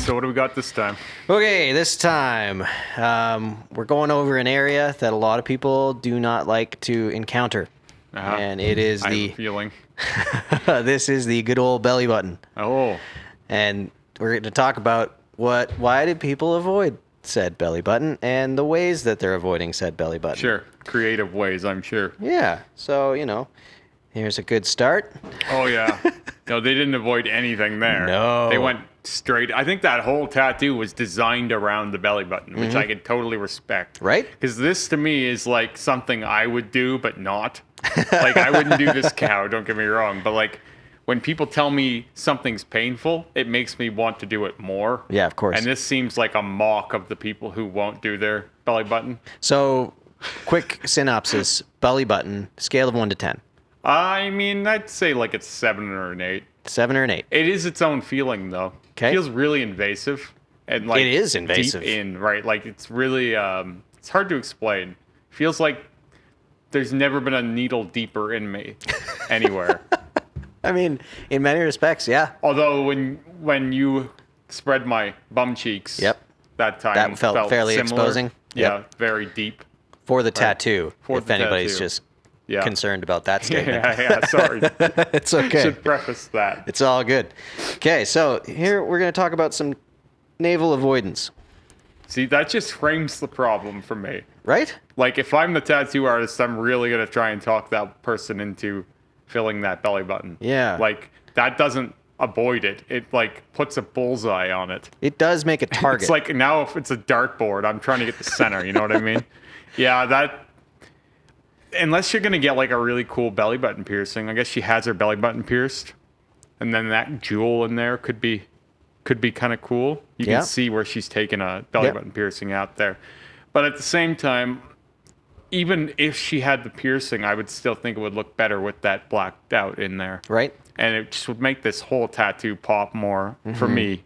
So what do we got this time? Okay, this time we're going over an area that a lot of people do not like to encounter. And it is I the... have a feeling. This is the good old belly button. Oh. And we're going to talk about why do people avoid said belly button and the ways that they're avoiding said belly button. Sure. Creative ways, I'm sure. Yeah. So, here's a good start. Oh, yeah. No, they didn't avoid anything there. No. They went straight. I think that whole tattoo was designed around the belly button, which I could totally respect. Right? Because this, to me, is like something I would do, but not. Like, I wouldn't do this cow, don't get me wrong. But, like, when people tell me something's painful, it makes me want to do it more. Yeah, of course. And this seems like a mock of the people who won't do their belly button. So, quick synopsis. Belly button, scale of 1 to 10. I mean, I'd say like it's 7 or an 8. 7 or an 8. It is its own feeling, though. Okay. It feels really invasive. And like It is invasive. Deep in, right? Like it's really, it's hard to explain. Feels like there's never been a needle deeper in me anywhere. I mean, in many respects, yeah. Although when you spread my bum cheeks, Yep. that time That felt fairly similar. exposing. Yeah, Yep. very deep. For the tattoo, For if the anybody's tattoo. just Yeah. concerned about that statement. Yeah, sorry. It's okay. Should preface that. It's all good. Okay, so here we're going to talk about some naval avoidance. See, that just frames the problem for me. Right? Like, if I'm the tattoo artist, I'm really going to try and talk that person into filling that belly button. Yeah. Like, that doesn't avoid it. It, like, puts a bullseye on it. It does make a target. It's like, now if it's a dartboard, I'm trying to get the center. You know what I mean? Yeah, that... Unless you're going to get, like, a really cool belly button piercing. I guess she has her belly button pierced. And then that jewel in there could be kind of cool. You Yeah. can see where she's taken a belly button piercing out there. But at the same time, even if she had the piercing, I would still think it would look better with that blacked out in there. Right? And it just would make this whole tattoo pop more for me.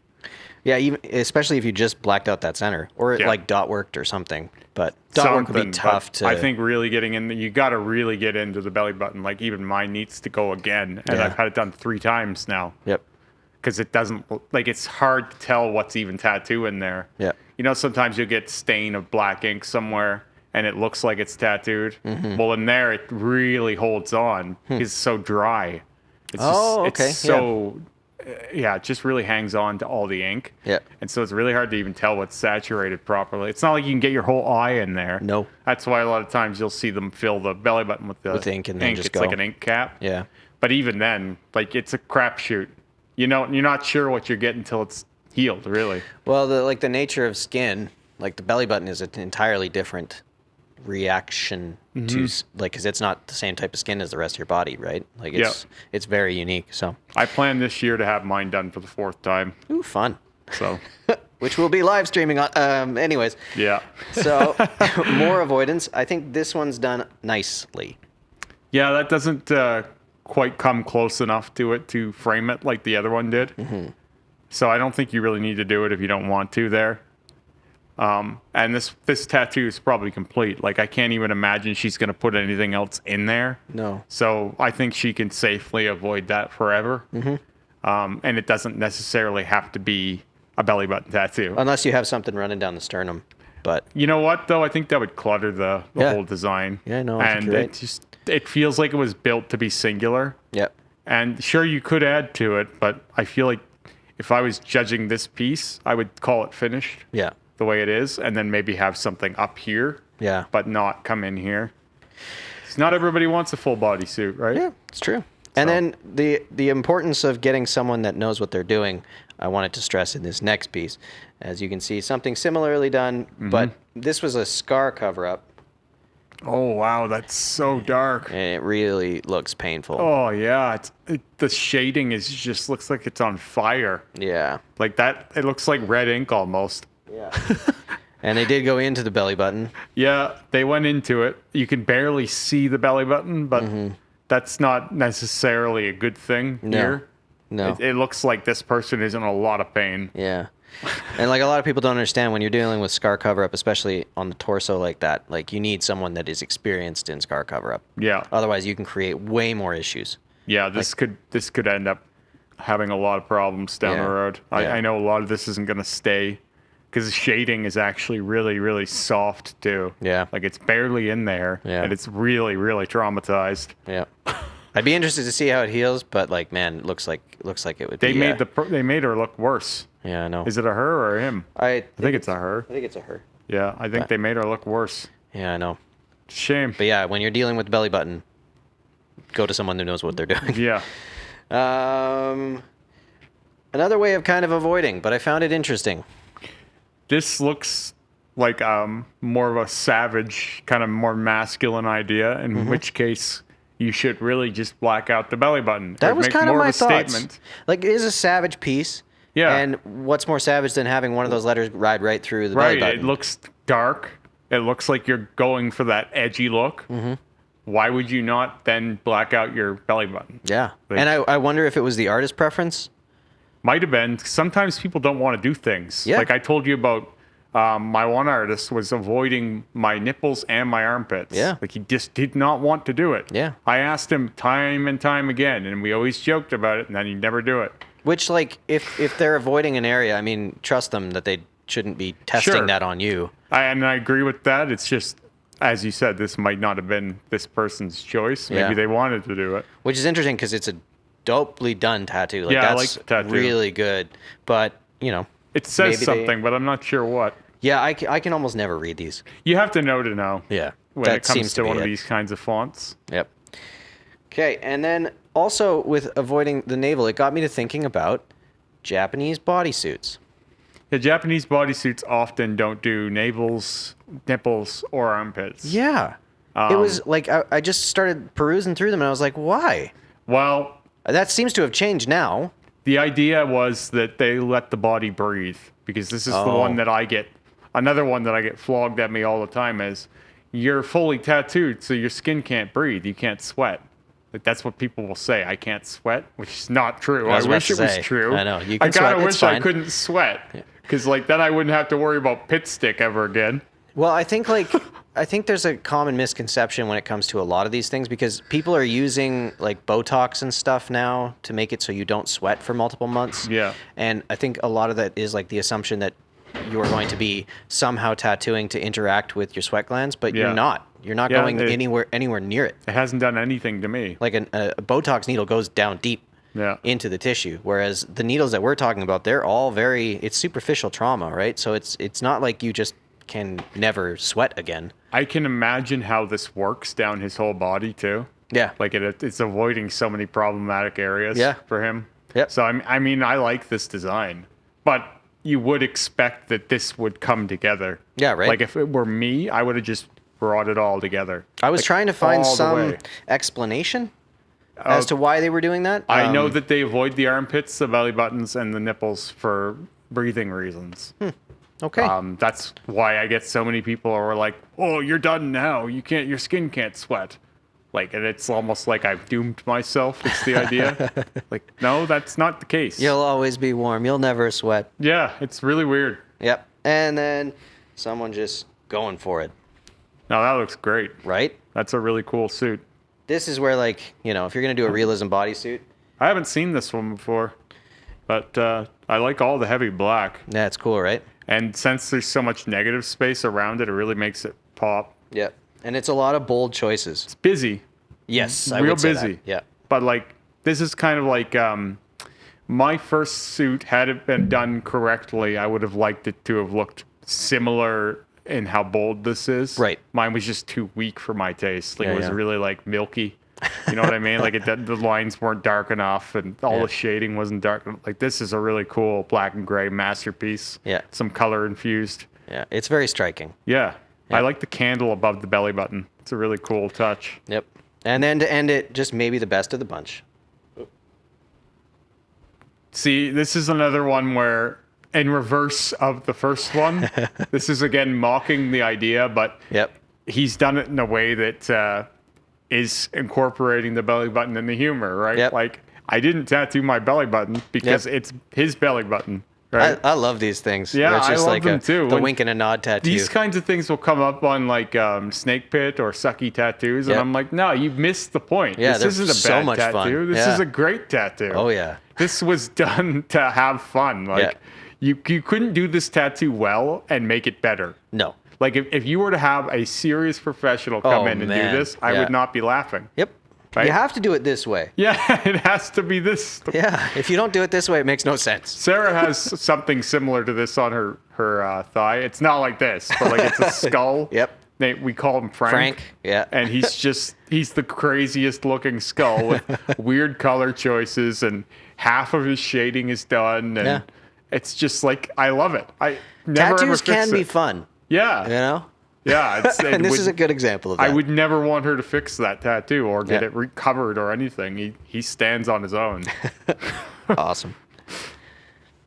Yeah, even especially if you just blacked out that center. Or it, Yeah. like dot worked or something. But dot work would be Something, tough but to... I think really getting in, you got to really get into the belly button. Like even mine needs to go again. And Yeah. I've had it done 3 times now. Yep. Because it doesn't, like, it's hard to tell what's even tattoo in there. Yeah. You know, sometimes you'll get stain of black ink somewhere and it looks like it's tattooed. Mm-hmm. Well, in there, it really holds on. It's so dry. It's Oh, just, okay, It's so, yeah, it just really hangs on to all the ink. Yeah. And so it's really hard to even tell what's saturated properly. It's not like you can get your whole eye in there. No. That's why a lot of times you'll see them fill the belly button with ink and then just it's go. like an ink cap. Yeah. But even then, like, it's a crapshoot. You know, you're not sure what you're getting until it's healed, really. Well, the nature of skin, like the belly button is an entirely different reaction to, like, because it's not the same type of skin as the rest of your body, right? Like, it's very unique, so. I plan this year to have mine done for the 4th time. Ooh, fun. So, Which we'll be live streaming on, anyways. yeah. So, more avoidance. I think this one's done nicely. Yeah, that doesn't quite come close enough to it to frame it like the other one did. So I don't think you really need to do it if you don't want to there. And this tattoo is probably complete. Like, I can't even imagine she's going to put anything else in there. No. So I think she can safely avoid that forever. And it doesn't necessarily have to be a belly button tattoo. Unless you have something running down the sternum. But You know what, though? I think that would clutter the Yeah. whole design. Yeah, no, I think And you're right. it feels like it was built to be singular. Yep. And sure, you could add to it, but I feel like if I was judging this piece, I would call it finished Yeah. the way it is, and then maybe have something up here, Yeah. but not come in here. 'Cause not everybody wants a full body suit, right? Yeah, it's true. And then the importance of getting someone that knows what they're doing, I wanted to stress in this next piece. As you can see, something similarly done, but this was a scar cover-up, Oh, wow, that's so dark. and it really looks painful. Oh, yeah. The shading just looks like it's on fire. Yeah. Like that, it looks like red ink almost. Yeah. And they did go into the belly button. Yeah, they went into it. You can barely see the belly button, but that's not necessarily a good thing here. No. It looks like this person is in a lot of pain. Yeah. And like a lot of people don't understand when you're dealing with scar cover-up, especially on the torso like that, like you need someone that is experienced in scar cover-up. Yeah. Otherwise, you can create way more issues. Yeah, this could end up having a lot of problems down Yeah. the road. Yeah. I know a lot of this isn't going to stay because the shading is actually really, really soft too. Yeah. Like it's barely in there, Yeah. and it's really, really traumatized. Yeah. I'd be interested to see how it heals, but like, man, it looks like it would They be. they made her look worse. Yeah, I know. Is it a her or a him? I think it's a her. I think it's a her. Yeah, I think they made her look worse. Yeah, I know. Shame. But yeah, when you're dealing with belly button, go to someone who knows what they're doing. Yeah. Another way of kind of avoiding, but I found it interesting. This looks like more of a savage, kind of more masculine idea, in which case you should really just black out the belly button. That Or was make kind of more my a thoughts. statement. Like, it is a savage piece. Yeah. And what's more savage than having one of those letters ride right through the belly Right, button? it looks dark. It looks like you're going for that edgy look. Mm-hmm. Why would you not then black out your belly button? Yeah. Like- And I wonder if it was the artist preference. Might have been. Sometimes people don't want to do things. Yeah. Like I told you about my one artist was avoiding my nipples and my armpits. Yeah. Like he just did not want to do it. Yeah. I asked him time and time again, and we always joked about it, and then he'd never do it. Which, like, if they're avoiding an area, I mean, trust them that they shouldn't be testing Sure. that on you. And I agree with that. It's just, as you said, this might not have been this person's choice. Maybe Yeah. they wanted to do it. Which is interesting because it's a dopely done tattoo. Like, Yeah, I that's like the tattoo. really good. But, you know, It says Maybe they- something, but I'm not sure what. yeah, I can almost never read these. You have to know. Yeah. When that it comes seems to be one of it. these kinds of fonts. Yep. Okay, and then also with avoiding the navel, it got me to thinking about Japanese bodysuits. The Japanese bodysuits often don't do navels, nipples, or armpits. Yeah. It was like, I just started perusing through them and I was like, why? Well, That seems to have changed now. the idea was that they let the body breathe because this is the one that I get. Another one that I get flogged at me all the time is you're fully tattooed, so your skin can't breathe. You can't sweat. Like that's what people will say. I can't sweat, which is not true. I was I about wish to it was say. true. I know. You I can sweat, kind of it's wish I fine. couldn't sweat because like then I wouldn't have to worry about pit stick ever again. Well, I think there's a common misconception when it comes to a lot of these things because people are using like Botox and stuff now to make it so you don't sweat for multiple months. Yeah. And I think a lot of that is like the assumption that you're going to be somehow tattooing to interact with your sweat glands, but Yeah. you're not. You're not Yeah, going it- anywhere near it. It hasn't done anything to me. Like a Botox needle goes down deep Yeah. into the tissue, whereas the needles that we're talking about, they're all it's superficial trauma, right? So it's not like you just can never sweat again. I can imagine how this works down his whole body too. Yeah. Like it's avoiding so many problematic areas Yeah. for him. Yep. So I mean, I like this design, but you would expect that this would come together. Yeah, right. Like if it were me, I would have just brought it all together. I was Like, trying to find all the some way. explanation as to why they were doing that. I know that they avoid the armpits, the belly buttons, and the nipples for breathing reasons. Okay. That's why I get so many people who are like, "Oh, you're done now. Your skin can't sweat." Like, and it's almost like I've doomed myself. It's the idea. Like, no, that's not the case. You'll always be warm. You'll never sweat. Yeah, it's really weird. Yep. And then someone just going for it, Now that looks great. right? That's a really cool suit. This is where, like, you know, if you're going to do a realism bodysuit, I haven't seen this one before, but I like all the heavy black. that's cool, right? And since there's so much negative space around it, it really makes it pop. Yep. And it's a lot of bold choices. It's busy. Yes, I Real would say busy. that. Yeah. But like, this is kind of like my first suit. Had it been done correctly, I would have liked it to have looked similar in how bold this is. Right. Mine was just too weak for my taste. Like Yeah, it was yeah. really like milky. You know what I mean? Like the lines weren't dark enough, and all Yeah. the shading wasn't dark. Like this is a really cool black and gray masterpiece. Yeah. Some color infused. Yeah. It's very striking. Yeah. Yeah. I like the candle above the belly button. It's a really cool touch. Yep. And then to end it, just maybe the best of the bunch. See, this is another one where, in reverse of the first one, this is again mocking the idea, but Yep. he's done it in a way that is incorporating the belly button in the humor, right? Yep. Like, I didn't tattoo my belly button because Yep. it's his belly button. Right? I love these things. Yeah, where it's just I love like them too. The When wink and a nod tattoo. These kinds of things will come up on like snake pit or sucky tattoos, and Yep. I'm like, no, you missed the point. Yeah, This they're isn't a so bad much tattoo. fun. This Yeah. is a great tattoo. Oh yeah. This was done to have fun. Like you couldn't do this tattoo well and make it better. No. Like if you were to have a serious professional come in and man. do this, I Yeah. would not be laughing. Yep. Right? You have to do it this way. Yeah, it has to be this. Yeah. If you don't do it this way, it makes no sense. Sarah has something similar to this on her thigh. It's not like this, but like it's a skull. Yep. We call him Frank. Frank. Yeah. And he's the craziest looking skull with weird color choices, and half of his shading is done, and Yeah. it's just like I love it. I never ever Tattoos fix can be it. fun. Yeah. You know. Yeah. And this is a good example of that. I would never want her to fix that tattoo or get Yeah. it recovered or anything. He stands on his own. Awesome.